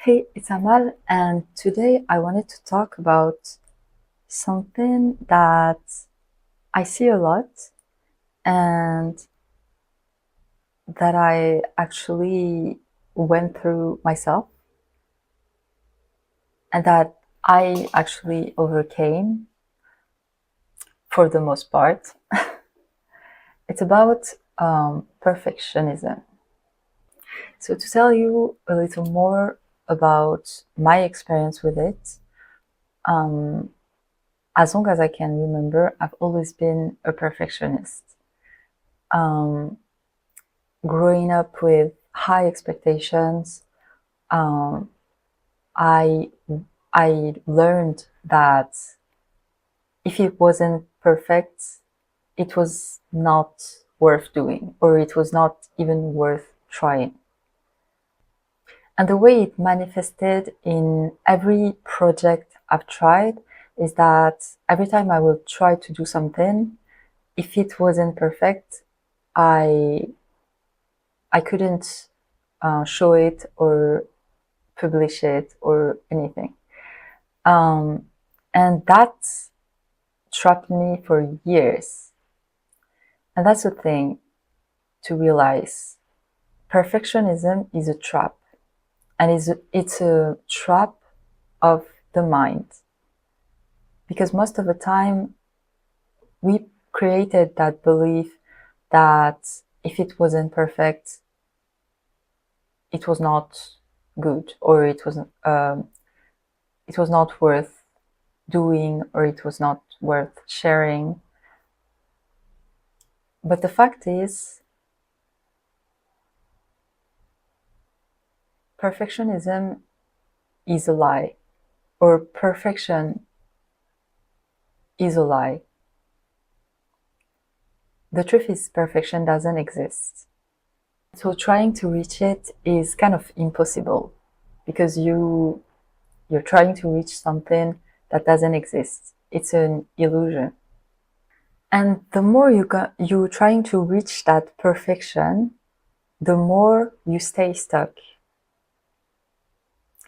Hey, it's Amal, and today I wanted to talk about something that I see a lot and that I actually went through myself and that I actually overcame for the most part. It's about perfectionism. So, to tell you a little more about my experience with it, um, as long as I can remember, I've always been a perfectionist. Um, Growing up with high expectations, um, I I learned that if it wasn't perfect, it was not worth doing, or it was not even worth trying. And the way it manifested in every project I've tried is that every time I will try to do something, if it wasn't perfect, I I couldn't show it or publish it or anything. Um, and that trapped me for years. And that's the thing to realize. Perfectionism is a trap, and it's a trap of the mind. Because most of the time, we created that belief that if it wasn't perfect, it was not good, or it was not worth doing, or it was not worth sharing. But the fact is, perfectionism is a lie, or perfection is a lie. The truth is, perfection doesn't exist. So trying to reach it is kind of impossible because you're trying to reach something that doesn't exist. It's an illusion. And the more you're trying to reach that perfection, the more you stay stuck.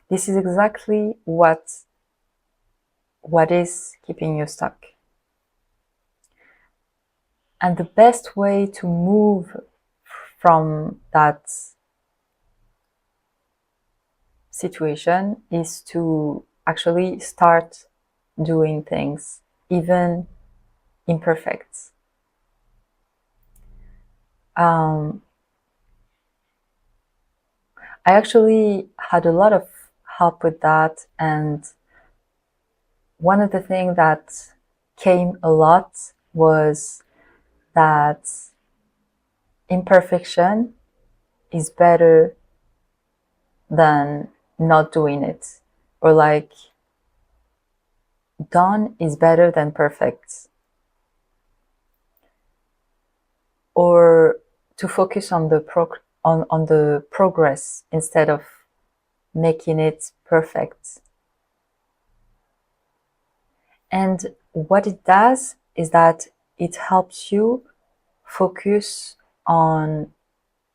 This is exactly what is keeping you stuck. And the best way to move from that situation is to actually start doing things, even imperfect. Um, I actually had a lot of help with that, and one of the things that came a lot was that imperfection is better than not doing it, or like done is better than perfect, or to focus on on the progress instead of making it perfect. And what it does is that it helps you focus on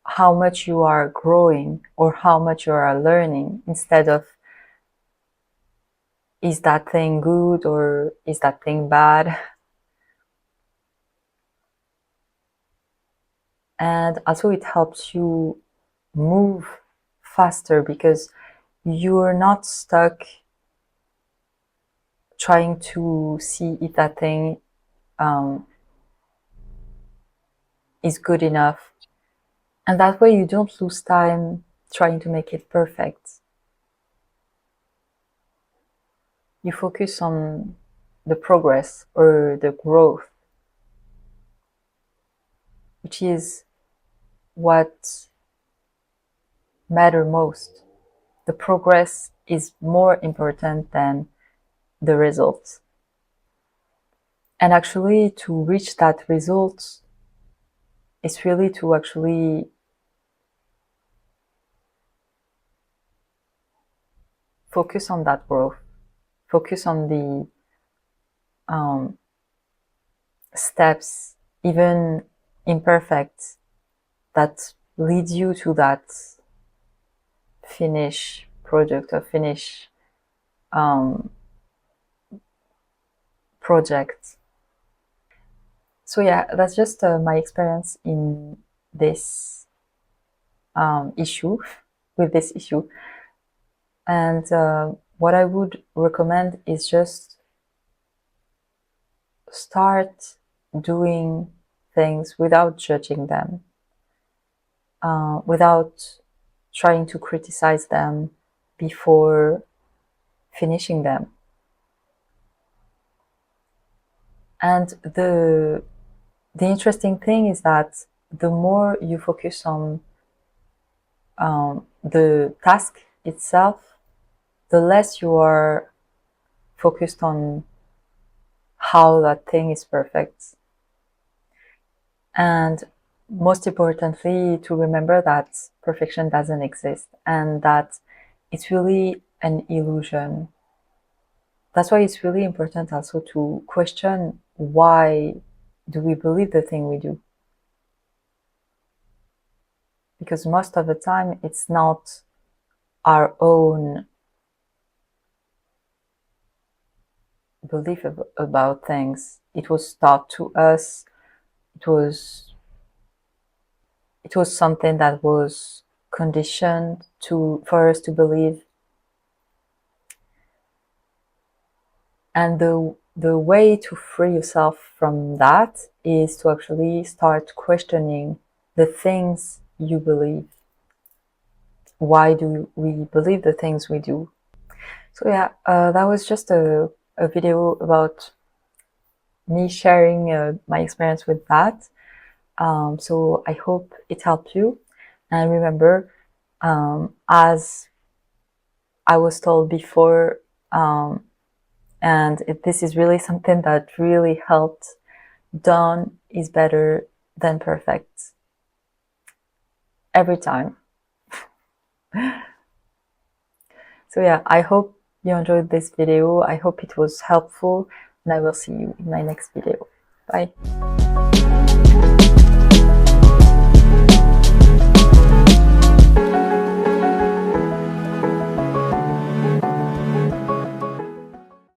how much you are growing or how much you are learning instead of is that thing good or is that thing bad. And also it helps you move faster because you're not stuck trying to see if that thing um, is good enough. And that way you don't lose time trying to make it perfect. You focus on the progress or the growth, which is what matter most. The progress is more important than the results. And actually, to reach that result is really to actually focus on that growth, focus on the um, steps, even imperfect, that lead you to that finish product or finished project. So yeah, that's just my experience in this issue, with this issue. And what I would recommend is just start doing things without judging them, without trying to criticize them before finishing them. And the interesting thing is that the more you focus on the task itself, the less you are focused on how that thing is perfect. And most importantly, to remember that perfection doesn't exist and that it's really an illusion. That's why it's really important also to question, why do we believe the thing we do? Because most of the time it's not our own belief about things. It was taught to us. It was something that was conditioned for us to believe. And the way to free yourself from that is to actually start questioning the things you believe. Why do we believe the things we do? So yeah, that was just a video about me sharing my experience with that. So I hope it helped you. And remember, as I was told before, and this is really something that really helped, done is better than perfect. Every time. So yeah, I hope you enjoyed this video. I hope it was helpful, and I will see you in my next video. Bye.